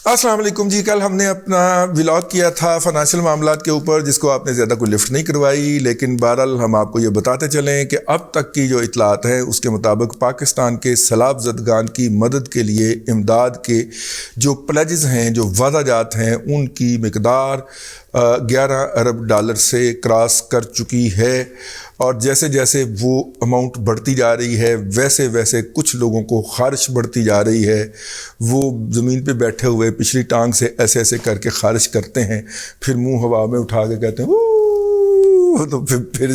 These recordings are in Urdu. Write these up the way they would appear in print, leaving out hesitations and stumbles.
السلام علیکم جی. کل ہم نے اپنا ولاگ کیا تھا فائنانشیل معاملات کے اوپر، جس کو آپ نے زیادہ کوئی لفٹ نہیں کروائی، لیکن بہرحال ہم آپ کو یہ بتاتے چلیں کہ اب تک کی جو اطلاعات ہیں اس کے مطابق پاکستان کے سیلاب زدگان کی مدد کے لیے امداد کے جو پلیجز ہیں، جو وعدہ جات ہیں، ان کی مقدار 11 ارب ڈالر سے کراس کر چکی ہے. اور جیسے جیسے وہ اماؤنٹ بڑھتی جا رہی ہے ویسے ویسے کچھ لوگوں کو خارش بڑھتی جا رہی ہے. وہ زمین پہ بیٹھے ہوئے پچھلی ٹانگ سے ایسے ایسے کر کے خارش کرتے ہیں، پھر منہ ہوا میں اٹھا کے کہتے ہیں تو پھر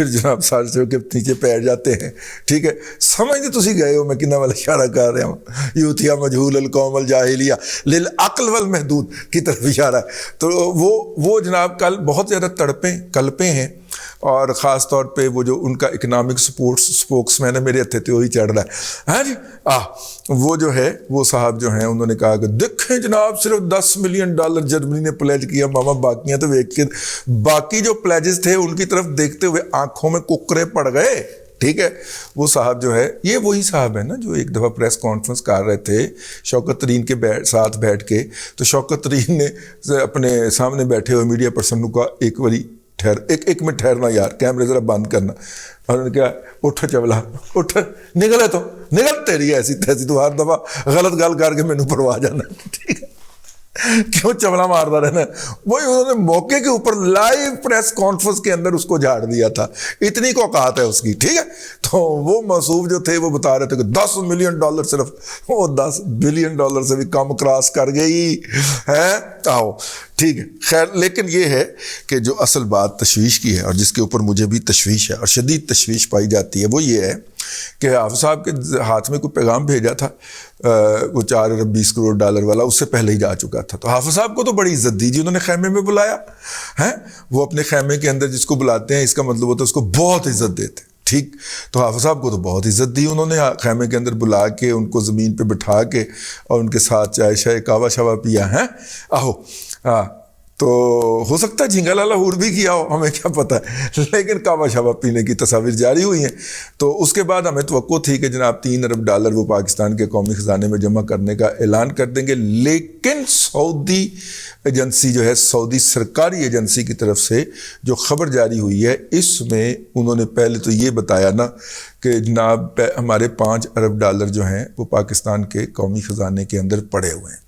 جناب سارے سے کے نیچے بیٹھ جاتے ہیں. ٹھیک ہے، سمجھتے تسی گئے ہو میں کنا والا اشارہ کر رہا ہوں. یوتھیا مجہول القوم الجاہلیہ للعقل والمحدود کی طرف اشارہ ہے. تو وہ جناب کل بہت زیادہ کلپیں ہیں، اور خاص طور پہ وہ جو ان کا اکنامک سپوکس مین ہے، میرے ہتھے تے وہی چڑھ رہا ہے. ہاں جی، وہ جو ہے وہ صاحب جو ہیں انہوں نے کہا کہ دیکھیں جناب صرف $10 ملین جرمنی نے پلیج کیا. ماما باقیاں تو دیکھ کے باقی جو پلیجز تھے ان کی طرف دیکھتے ہوئے آنکھوں میں ککرے پڑ گئے. ٹھیک ہے، وہ صاحب جو ہے یہ وہی صاحب ہے نا جو ایک دفعہ پریس کانفرنس کر رہے تھے شوکت ترین کے ساتھ بیٹھ کے. تو شوکت ترین نے اپنے سامنے بیٹھے ہوئے میڈیا پرسن کا ایک منٹ ٹھہرنا یار، کیمرے ذرا بند کرنا. اور انہوں نے کہا اٹھ چولا اٹھ، نکلے تو نکل، تیری ایسی تیسی تو ہر دفعہ غلط گل کر کے مینوں پروا جانا. ٹھیک ہے، کیوں چولا مارتا رہنا. وہی انہوں نے موقع کے اوپر لائیو پریس کانفرنس کے اندر اس کو جھاڑ دیا تھا. اتنی کو اوقات ہے اس کی. ٹھیک ہے، تو وہ موصوف جو تھے وہ بتا رہے تھے کہ $10 ملین صرف، وہ $10 بلین سے بھی کم کراس کر گئی ہے. آؤ ٹھیک ہے، خیر. لیکن یہ ہے کہ جو اصل بات تشویش کی ہے اور جس کے اوپر مجھے بھی تشویش ہے اور شدید تشویش پائی جاتی ہے، وہ یہ ہے کہ حافظ صاحب کے ہاتھ میں کوئی پیغام بھیجا تھا وہ 4 ارب 20 کروڑ ڈالر والا، اس سے پہلے ہی جا چکا تھا. تو حافظ صاحب کو تو بڑی عزت دی جی، انہوں نے خیمے میں بلایا ہے. وہ اپنے خیمے کے اندر جس کو بلاتے ہیں اس کا مطلب ہوتا ہے اس کو بہت عزت دیتے. ٹھیک، تو حافظ صاحب کو تو بہت عزت دی انہوں نے، خیمے کے اندر بلا کے ان کو زمین پہ بٹھا کے اور ان کے ساتھ چائے شائے کعوہ شوا پیا ہے. تو ہو سکتا ہے جھینگا لالا ہور بھی کیا ہو، ہمیں کیا پتہ ہے، لیکن کعوہ شوا پینے کی تصاویر جاری ہوئی ہیں. تو اس کے بعد ہمیں توقع تھی کہ جناب 3 ارب ڈالر وہ پاکستان کے قومی خزانے میں جمع کرنے کا اعلان کر دیں گے. لیکن سعودی ایجنسی جو ہے، سعودی سرکاری ایجنسی کی طرف سے جو خبر جاری ہوئی ہے، اس میں انہوں نے پہلے تو یہ بتایا نا کہ جناب ہمارے 5 ارب ڈالر جو ہیں وہ پاکستان کے قومی خزانے کے اندر پڑے ہوئے ہیں.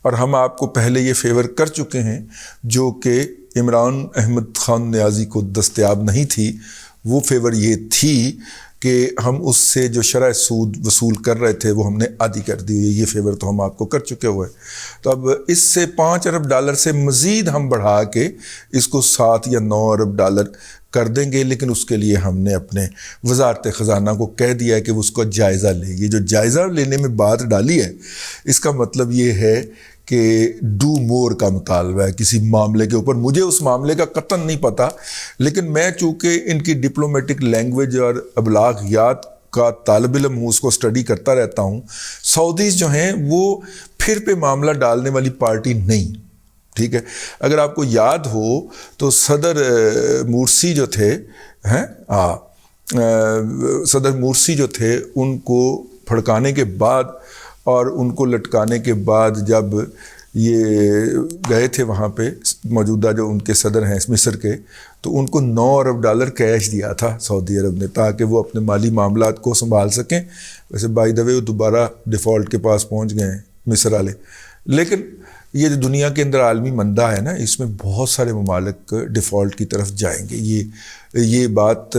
اور ہم آپ کو پہلے یہ فیور کر چکے ہیں جو کہ عمران احمد خان نیازی کو دستیاب نہیں تھی. وہ فیور یہ تھی کہ ہم اس سے جو شرح سود وصول کر رہے تھے وہ ہم نے آدھی کر دی ہوئی. یہ فیور تو ہم آپ کو کر چکے ہوئے. تو اب اس سے 5 ارب ڈالر سے مزید ہم بڑھا کے اس کو 7 یا 9 ارب ڈالر کر دیں گے. لیکن اس کے لیے ہم نے اپنے وزارت خزانہ کو کہہ دیا ہے کہ وہ اس کا جائزہ لے گی. جو جائزہ لینے میں بات ڈالی ہے اس کا مطلب یہ ہے کہ ڈو مور کا مطالبہ ہے کسی معاملے کے اوپر. مجھے اس معاملے کا قطعاً نہیں پتہ، لیکن میں چونکہ ان کی ڈپلومیٹک لینگویج اور ابلاغیات کا طالب علم ہوں، اس کو اسٹڈی کرتا رہتا ہوں. سعودیز جو ہیں وہ پھر پہ معاملہ ڈالنے والی پارٹی نہیں. ٹھیک ہے، اگر آپ کو یاد ہو تو صدر مورسی جو تھے صدر مورسی جو تھے ان کو پھڑکانے کے بعد اور ان کو لٹکانے کے بعد جب یہ گئے تھے وہاں پہ موجودہ جو ان کے صدر ہیں مصر کے، تو ان کو 9 ارب ڈالر کیش دیا تھا سعودی عرب نے تاکہ وہ اپنے مالی معاملات کو سنبھال سکیں. ویسے بائی دا وے وہ دوبارہ ڈیفالٹ کے پاس پہنچ گئے ہیں مصر والے. لیکن یہ جو دنیا کے اندر عالمی مندہ ہے نا، اس میں بہت سارے ممالک ڈیفالٹ کی طرف جائیں گے. یہ بات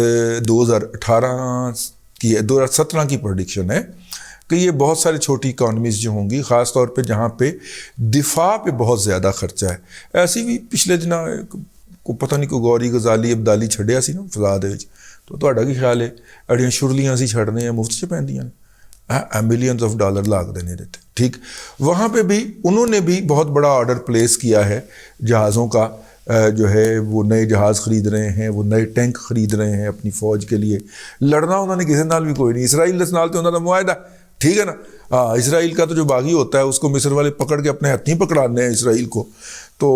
2018 کی 2017 کی پریڈکشن ہے کہ یہ بہت ساری چھوٹی اکانومیز جو ہوں گی، خاص طور پہ جہاں پہ دفاع پہ بہت زیادہ خرچہ ہے. ایسی بھی پچھلے دنوں کو پتہ نہیں کوئی غوری غزالی ابدالی چھڈیا سی نا فضا دے وچ، تو تہاڈا کی خیال ہے اڑیاں شرلیاں سی چھڑنے ہیں مفت 'چ پیندیاں نے، ملینز آف ڈالر لاگ دینے دیتے. ٹھیک، وہاں پہ بھی انہوں نے بھی بہت بڑا آرڈر پلیس کیا ہے جہازوں کا. جو ہے وہ نئے جہاز خرید رہے ہیں، وہ نئے ٹینک خرید رہے ہیں اپنی فوج کے لیے. لڑنا انہوں نے کسی نال بھی کوئی نہیں، اسرائیل دے نال تے انہاں دا معاہدہ. ٹھیک ہے نا، اسرائیل کا تو جو باغی ہوتا ہے اس کو مصر والے پکڑ کے اپنے ہتھیں پکڑانے ہیں اسرائیل کو. تو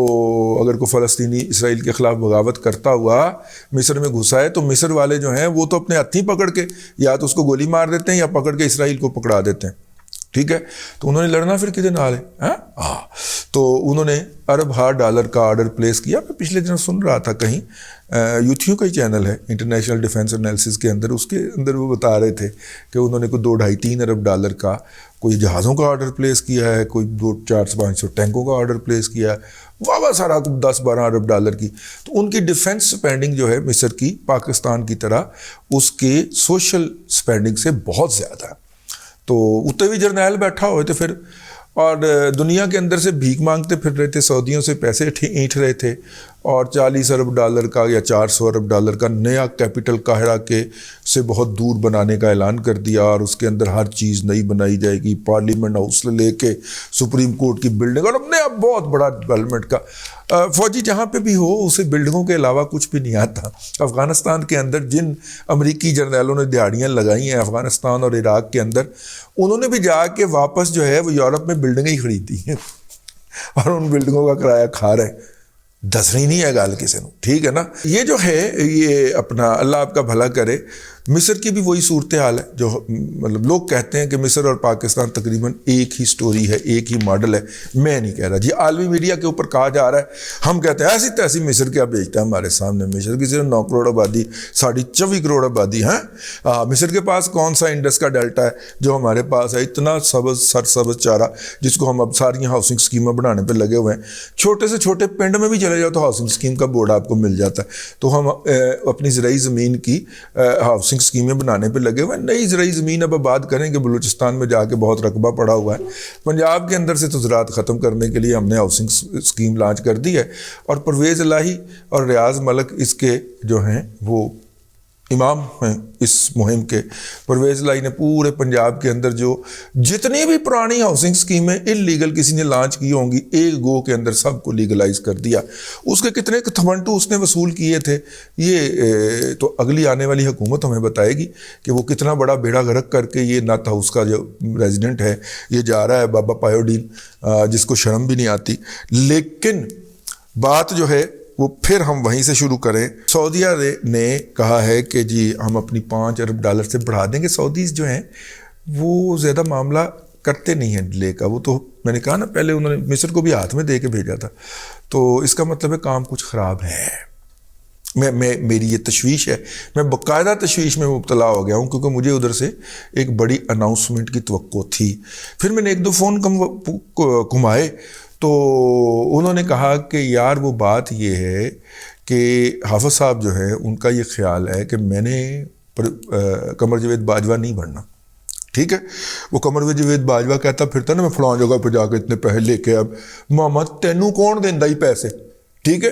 اگر کوئی فلسطینی اسرائیل کے خلاف بغاوت کرتا ہوا مصر میں گھسا ہے تو مصر والے جو ہیں وہ تو اپنے ہتھیں پکڑ کے یا تو اس کو گولی مار دیتے ہیں یا پکڑ کے اسرائیل کو پکڑا دیتے ہیں. ٹھیک ہے. تو انہوں نے لڑنا پھر کدے نال ہے. ہاں تو انہوں نے $1 ارب کا آرڈر پلیس کیا. میں پچھلے دنوں سن رہا تھا کہیں یوٹیوب کا ہی چینل ہے انٹرنیشنل ڈیفینس انالیسس کے اندر, اس کے اندر وہ بتا رہے تھے کہ انہوں نے کوئی $2-2.5-3 ارب کا کوئی جہازوں کا آرڈر پلیس کیا ہے, کوئی 200-400-500 ٹینکوں کا آرڈر پلیس کیا ہے, واہ سارا 10-12 ارب کی. تو ان کی ڈیفینس سپینڈنگ جو ہے مصر کی پاکستان کی طرح اس کے سوشل سپینڈنگ سے بہت زیادہ ہے. تو اتنے بھی جرنیل بیٹھا ہوئے تھے پھر, اور دنیا کے اندر سے بھیک مانگتے پھر رہے تھے, سعودیوں سے پیسے اینٹ رہے تھے, اور $40 ارب کا یا $400 ارب کا نیا کیپٹل قاہرہ کے سے بہت دور بنانے کا اعلان کر دیا, اور اس کے اندر ہر چیز نئی بنائی جائے گی, پارلیمنٹ ہاؤس سے لے کے سپریم کورٹ کی بلڈنگ, اور اپنے اب بہت بڑا ڈیولپمنٹ کا. فوجی جہاں پہ بھی ہو اسے بلڈنگوں کے علاوہ کچھ بھی نہیں آتا. افغانستان کے اندر جن امریکی جرنیلوں نے دہاڑیاں لگائی ہیں افغانستان اور عراق کے اندر, انہوں نے بھی جا کے واپس جو ہے وہ یورپ میں بلڈنگیں ہی خریدی ہیں اور ان بلڈنگوں کا کرایہ کھا رہے ہیں. دسنی نہیں ہے گال کسی نے, ٹھیک ہے نا. یہ جو ہے یہ اپنا اللہ آپ کا بھلا کرے. مصر کی بھی وہی صورتحال ہے جو مطلب لوگ کہتے ہیں کہ مصر اور پاکستان تقریباً ایک ہی سٹوری ہے, ایک ہی ماڈل ہے. میں نہیں کہہ رہا جی, عالمی میڈیا کے اوپر کہا جا رہا ہے, ہم کہتے ہیں ایسی تیسی مصر کیا بیچتا ہے ہمارے سامنے. مصر کی صرف 9 کروڑ آبادی, 24.5 کروڑ آبادی ہیں. مصر کے پاس کون سا انڈس کا ڈیلٹا ہے جو ہمارے پاس ہے, اتنا سبز سرسبز چارہ جس کو ہم اب ساری ہاؤسنگ اسکیمیں بنانے پہ لگے ہوئے ہیں. چھوٹے سے چھوٹے پنڈ میں بھی چلے جاؤ تو ہاؤسنگ اسکیم کا بورڈ آپ کو مل جاتا ہے. تو ہم اپنی زرعی زمین کی ہاؤسنگ اسکیمیں بنانے پہ لگے ہوئے ہیں. نئی زرعی زمین اب بات کریں کہ بلوچستان میں جا کے بہت رقبہ پڑا ہوا ہے. پنجاب کے اندر سے تو زراعت ختم کرنے کے لیے ہم نے ہاؤسنگ اسکیم لانچ کر دی ہے, اور پرویز الہی اور ریاض ملک اس کے جو ہیں وہ امام ہیں اس مہم کے. پرویز الہی نے پورے پنجاب کے اندر جو جتنی بھی پرانی ہاؤسنگ اسکیمیں انلیگل کسی نے لانچ کی ہوں گی, ایک گو کے اندر سب کو لیگلائز کر دیا. اس کے کتنے تھمنٹو اس نے وصول کیے تھے یہ تو اگلی آنے والی حکومت ہمیں بتائے گی کہ وہ کتنا بڑا بیڑا غرق کر کے یہ نت ہاؤس کا جو ریزیڈنٹ ہے یہ جا رہا ہے بابا پایوڈین, جس کو شرم بھی نہیں آتی. لیکن بات جو ہے وہ پھر ہم وہیں سے شروع کریں. سعودیہ نے کہا ہے کہ جی ہم اپنی $5 ارب سے بڑھا دیں گے. سعودیز جو ہیں وہ زیادہ معاملہ کرتے نہیں ہیں ڈیلے کا. وہ تو میں نے کہا نا پہلے انہوں نے مصر کو بھی ہاتھ میں دے کے بھیجا تھا, تو اس کا مطلب ہے کام کچھ خراب ہے. میری یہ تشویش ہے, میں باقاعدہ تشویش میں مبتلا ہو گیا ہوں کیونکہ مجھے ادھر سے ایک بڑی اناؤنسمنٹ کی توقع تھی. پھر میں نے 1-2 فون گھمائے تو انہوں نے کہا کہ یار وہ بات یہ ہے کہ حافظ صاحب جو ہے ان کا یہ خیال ہے کہ میں نے قمر جاوید باجوہ نہیں بننا. ٹھیک ہے, وہ قمر جاوید باجوہ کہتا پھرتا نا میں فلاں جگہ پہ جا کے اتنے پیسے لے کے, اب محمد تینوں کون دیندا ہی پیسے, ٹھیک ہے,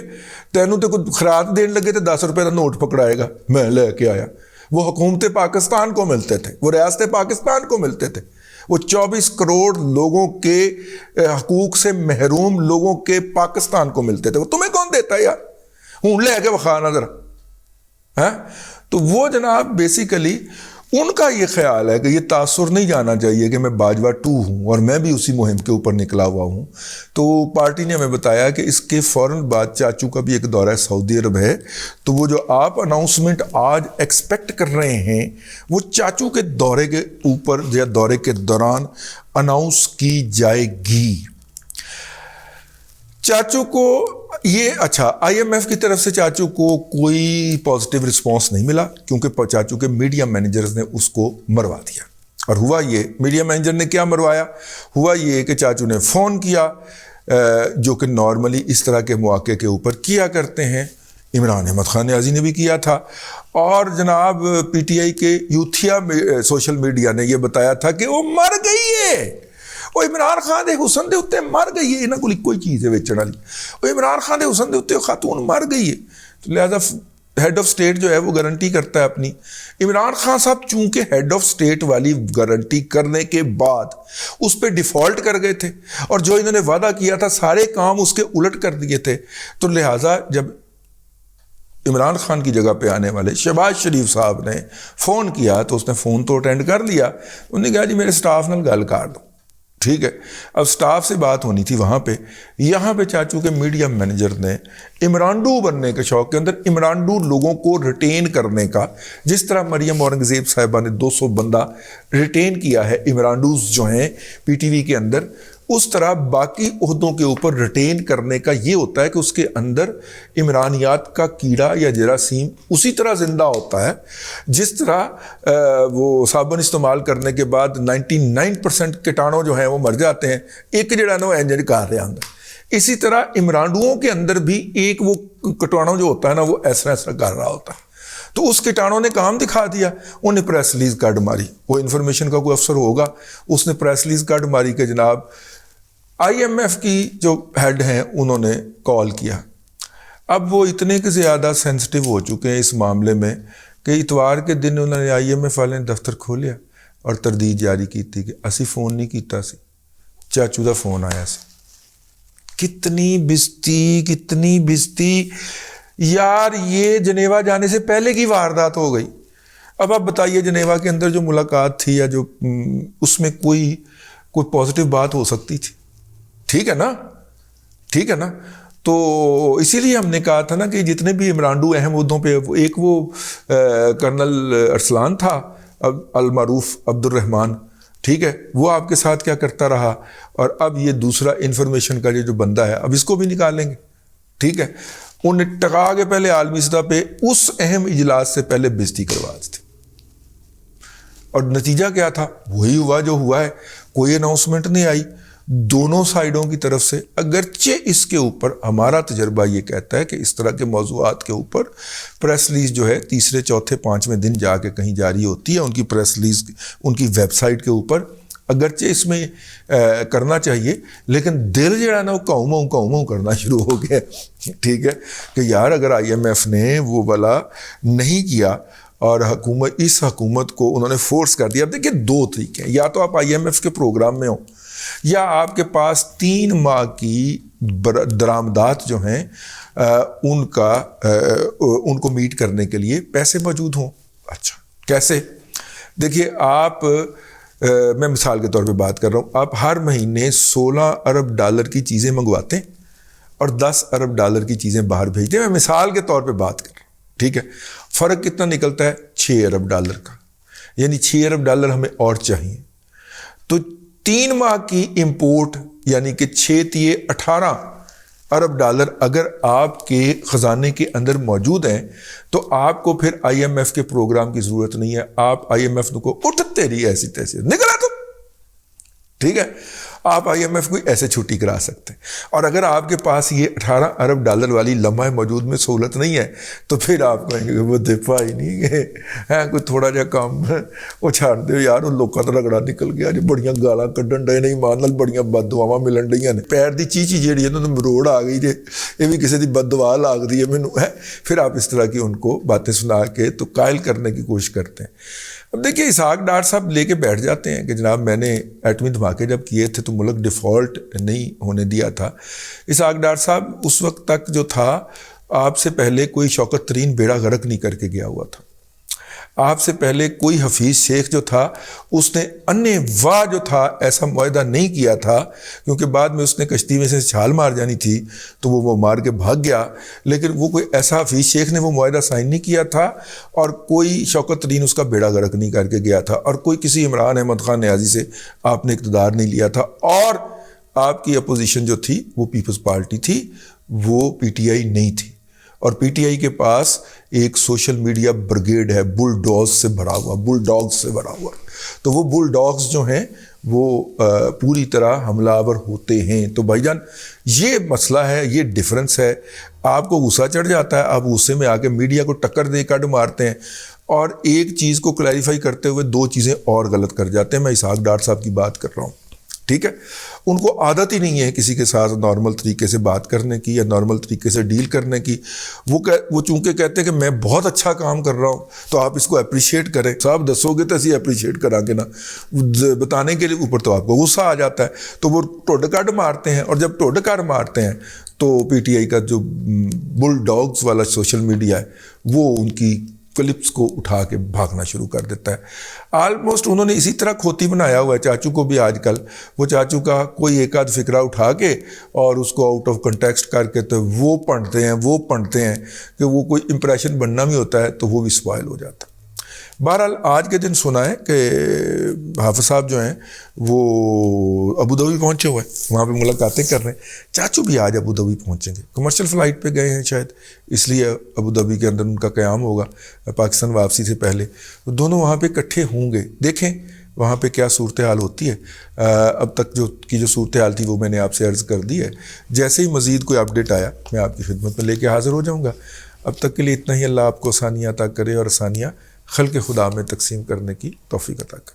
تینوں تو کوئی خیرات دین لگے تو $10 کا نوٹ پکڑائے گا, میں لے کے آیا. وہ حکومت پاکستان کو ملتے تھے, وہ ریاست پاکستان کو ملتے تھے, وہ 24 کروڑ لوگوں کے حقوق سے محروم لوگوں کے پاکستان کو ملتے تھے. وہ تمہیں کون دیتا ہے یار, ہوں لے کے بخانا ذرا. تو وہ جناب بیسیکلی ان کا یہ خیال ہے کہ یہ تاثر نہیں جانا چاہیے کہ میں باجوہ 2 ہوں اور میں بھی اسی مہم کے اوپر نکلا ہوا ہوں. تو پارٹی نے ہمیں بتایا کہ اس کے فوراً بعد چاچو کا بھی ایک دورہ سعودی عرب ہے, تو وہ جو آپ اناؤنسمنٹ آج ایکسپیکٹ کر رہے ہیں وہ چاچو کے دورے کے اوپر یا دورے کے دوران اناؤنس کی جائے گی. چاچو کو یہ اچھا IMF کی طرف سے چاچو کو کوئی پازیٹیو رسپانس نہیں ملا کیونکہ چاچو کے میڈیا مینیجرز نے اس کو مروا دیا. اور ہوا یہ, میڈیا مینیجر نے کیا مروایا, ہوا یہ کہ چاچو نے فون کیا جو کہ نارملی اس طرح کے مواقع کے اوپر کیا کرتے ہیں. عمران احمد خان نیازی نے بھی کیا تھا, اور جناب PTI کے یوتھیا سوشل میڈیا نے یہ بتایا تھا کہ وہ مر گئی ہے. وہ عمران خان دے حسن دے اتنے مر گئی ہے, انہاں کوئی چیز ہے ویچن والی, وہ عمران خان دے حسن دے اتنے خاتون مر گئی ہے. تو لہذا ہیڈ آف سٹیٹ جو ہے وہ گارنٹی کرتا ہے اپنی. عمران خان صاحب چونکہ ہیڈ آف سٹیٹ والی گارنٹی کرنے کے بعد اس پہ ڈیفالٹ کر گئے تھے, اور جو انہوں نے وعدہ کیا تھا سارے کام اس کے الٹ کر دیے تھے. تو لہٰذا جب عمران خان کی جگہ پہ آنے والے شہباز شریف صاحب نے فون کیا تو اس نے فون تو اٹینڈ کر لیا. انہوں نے کہا جی میرے سٹاف نال گل کر دو, ٹھیک ہے. اب سٹاف سے بات ہونی تھی وہاں پہ. یہاں پہ چاچو کے میڈیا مینیجر نے عمران بننے کے شوق کے اندر عمران لوگوں کو ریٹین کرنے کا، جس طرح مریم اورنگزیب صاحبہ نے 200 بندہ ریٹین کیا ہے عمران جو ہیں پی ٹی وی کے اندر، اس طرح باقی عہدوں کے اوپر ریٹین کرنے کا یہ ہوتا ہے کہ اس کے اندر عمرانیات کا کیڑا یا جراثیم اسی طرح زندہ ہوتا ہے جس طرح وہ صابن استعمال کرنے کے بعد 99% کیٹانو جو ہیں وہ مر جاتے ہیں، ایک جڑا نا وہ انجن کر رہا اندر. اسی طرح عمرانڈوؤں کے اندر بھی ایک وہ کیٹانو جو ہوتا ہے نا وہ ایسا کر رہا ہوتا ہے. تو اس کیٹانو نے کام دکھا دیا، انہیں پریس ریلیز کارڈ ماری. وہ انفارمیشن کا کوئی افسر ہوگا، اس نے پریس ریلیز کارڈ ماری کہ جناب آئی ایم ایف کی جو ہیڈ ہیں انہوں نے کال کیا. اب وہ اتنے کہ زیادہ سینسٹیو ہو چکے ہیں اس معاملے میں کہ اتوار کے دن انہوں نے آئی ایم ایف والے نے دفتر کھولیا اور تردید جاری کی تھی کہ اسی فون نہیں کیتا سی، چاچو دا فون آیا سی. کتنی بزتی یار، یہ جنیوا جانے سے پہلے کی واردات ہو گئی. اب آپ بتائیے جنیوا کے اندر جو ملاقات تھی یا جو اس میں کوئی پازیٹیو بات ہو سکتی تھی؟ ٹھیک ہے نا. تو اسی لیے ہم نے کہا تھا نا کہ جتنے بھی عمران اہم عہدوں پہ، ایک وہ کرنل ارسلان تھا المعروف عبد الرحمان، ٹھیک ہے، وہ آپ کے ساتھ کیا کرتا رہا، اور اب یہ دوسرا انفارمیشن کا جو بندہ ہے اب اس کو بھی نکالیں گے. ٹھیک ہے، انہیں ٹکا کے پہلے عالمی سطح پہ اس اہم اجلاس سے پہلے بےزتی کروا دی تھی، اور نتیجہ کیا تھا؟ وہی ہوا جو ہوا ہے. کوئی اناؤنسمنٹ نہیں آئی دونوں سائیڈوں کی طرف سے، اگرچہ اس کے اوپر ہمارا تجربہ یہ کہتا ہے کہ اس طرح کے موضوعات کے اوپر پریس ریلیز جو ہے تیسرے چوتھے پانچویں دن جا کے کہیں جاری ہوتی ہے. ان کی پریس ریلیز ان کی ویب سائٹ کے اوپر اگرچہ اس میں کرنا چاہیے، لیکن دل جو ہے نا وہ کاؤں کرنا شروع ہو گیا. ٹھیک ہے کہ یار اگر آئی ایم ایف نے وہ والا نہیں کیا اور اس حکومت کو انہوں نے فورس کر دیا. اب دیکھیے دو طریقے ہیں، یا تو آپ آئی ایم ایف کے پروگرام میں ہوں، یا آپ کے پاس 3 ماہ کی درآمدات جو ہیں ان کو میٹ کرنے کے لیے پیسے موجود ہوں. اچھا کیسے؟ دیکھیے آپ، میں مثال کے طور پہ بات کر رہا ہوں، آپ ہر مہینے 16 ارب ڈالر کی چیزیں منگواتے ہیں اور 10 ارب ڈالر کی چیزیں باہر بھیجتے ہیں. میں مثال کے طور پہ بات کر رہا ہوں. ٹھیک ہے، فرق کتنا نکلتا ہے؟ 6 ارب ڈالر کا، یعنی 6 ارب ڈالر ہمیں اور چاہیے. تو 3 ماہ کی امپورٹ یعنی کہ 6 تیے 18 ارب ڈالر اگر آپ کے خزانے کے اندر موجود ہیں تو آپ کو پھر آئی ایم ایف کے پروگرام کی ضرورت نہیں ہے. آپ آئی ایم ایف کو اٹھتے رہی ایسی تیسی نکلا تو ٹھیک ہے، آپ آئی ایم ایف کو ایسے چھٹی کرا سکتے ہیں. اور اگر آپ کے پاس یہ 18 ارب ڈالر والی لمحہ موجود میں سہولت نہیں ہے تو پھر آپ کہیں گے وہ دفاع ہی نہیں گئے ہیں، کوئی تھوڑا جا کام وہ چھاڑ دے یار. ان لوگوں کا رگڑا نکل گیا جی، بڑیاں گالاں کڈن ڈے نہیں مان نال، بڑیاں بد دعاواں ملن ڈیاں نے، پیر دی چیچی جیڑی ہے نا مروڑ آ گئی جے، یہ بھی کسی دی بد دعا لاگ دی ہے مینوں ہے. پھر آپ اس طرح کی ان کو باتیں سنا کے تو قائل کرنے کی کوشش کرتے ہیں. اب دیکھیے اسحاق ڈار صاحب لے کے بیٹھ جاتے ہیں کہ جناب میں نے ایٹمی دھماکے جب کیے تھے تو ملک ڈیفالٹ نہیں ہونے دیا تھا. اسحاق ڈار صاحب اس وقت تک جو تھا آپ سے پہلے کوئی شوکت ترین بیڑا غرق نہیں کر کے گیا ہوا تھا. آپ سے پہلے کوئی حفیظ شیخ جو تھا اس نے انے واہ جو تھا ایسا معاہدہ نہیں کیا تھا، کیونکہ بعد میں اس نے کشتی میں سے چھال مار جانی تھی تو وہ مار کے بھاگ گیا. لیکن وہ کوئی ایسا حفیظ شیخ نے وہ معاہدہ سائن نہیں کیا تھا، اور کوئی شوکت ترین اس کا بیڑا غرق نہیں کر کے گیا تھا، اور کوئی کسی عمران احمد خان نیازی سے آپ نے اقتدار نہیں لیا تھا. اور آپ کی اپوزیشن جو تھی وہ پیپلز پارٹی تھی، وہ پی ٹی آئی نہیں تھی. اور پی ٹی آئی کے پاس ایک سوشل میڈیا برگیڈ ہے بل ڈاگز سے بھرا ہوا. تو وہ بل ڈاگز جو ہیں وہ پوری طرح حملہ آور ہوتے ہیں. تو بھائی جان یہ مسئلہ ہے، یہ ڈیفرنس ہے. آپ کو غصہ چڑھ جاتا ہے، آپ غصے میں آ کے میڈیا کو ٹکر دے کڈ مارتے ہیں، اور ایک چیز کو کلیریفائی کرتے ہوئے 2 چیزیں اور غلط کر جاتے ہیں. میں اسحاق ڈار صاحب کی بات کر رہا ہوں. ٹھیک ہے، ان کو عادت ہی نہیں ہے کسی کے ساتھ نارمل طریقے سے بات کرنے کی یا نارمل طریقے سے ڈیل کرنے کی. وہ چونکہ کہتے ہیں کہ میں بہت اچھا کام کر رہا ہوں تو آپ اس کو اپریشیٹ کریں. صاحب دسو گے تو اسی اپریشیٹ کرا کے نا بتانے کے لیے اوپر تو آپ کو غصہ آ جاتا ہے، تو وہ ٹوڈ کڈ مارتے ہیں. اور جب ٹوڈ کڈ مارتے ہیں تو پی ٹی آئی کا جو بل ڈاگز والا سوشل میڈیا ہے وہ ان کی کلپس کو اٹھا کے بھاگنا شروع کر دیتا ہے. آلموسٹ انہوں نے اسی طرح کھوتی بنایا ہوا ہے چاچو کو بھی آج کل. وہ چاچو کا کوئی ایک آدھ فکرہ اٹھا کے اور اس کو آؤٹ آف کنٹیکسٹ کر کے تو وہ پڑھتے ہیں کہ وہ کوئی امپریشن بننا بھی ہوتا ہے تو وہ بھی سپائل ہو جاتا ہے. بہرحال آج کے دن سنا ہے کہ حافظ صاحب جو ہیں وہ ابوظہبی پہنچے ہوئے ہیں, وہاں پہ ملاقاتیں کر رہے ہیں. چاچو بھی آج ابوظہبی پہنچیں گے, کمرشل فلائٹ پہ گئے ہیں شاید, اس لیے ابوظہبی کے اندر ان کا قیام ہوگا پاکستان واپسی سے پہلے. دونوں وہاں پہ اکٹھے ہوں گے, دیکھیں وہاں پہ کیا صورتحال ہوتی ہے. اب تک جو صورتحال تھی وہ میں نے آپ سے عرض کر دی ہے. جیسے ہی مزید کوئی اپڈیٹ آیا میں آپ کی خدمت میں لے کے حاضر ہو جاؤں گا. اب تک کے لیے اتنا ہی. اللہ آپ کو آسانیاں عطا کرے اور آسانیاں خلق خدا میں تقسیم کرنے کی توفیق عطا کرے.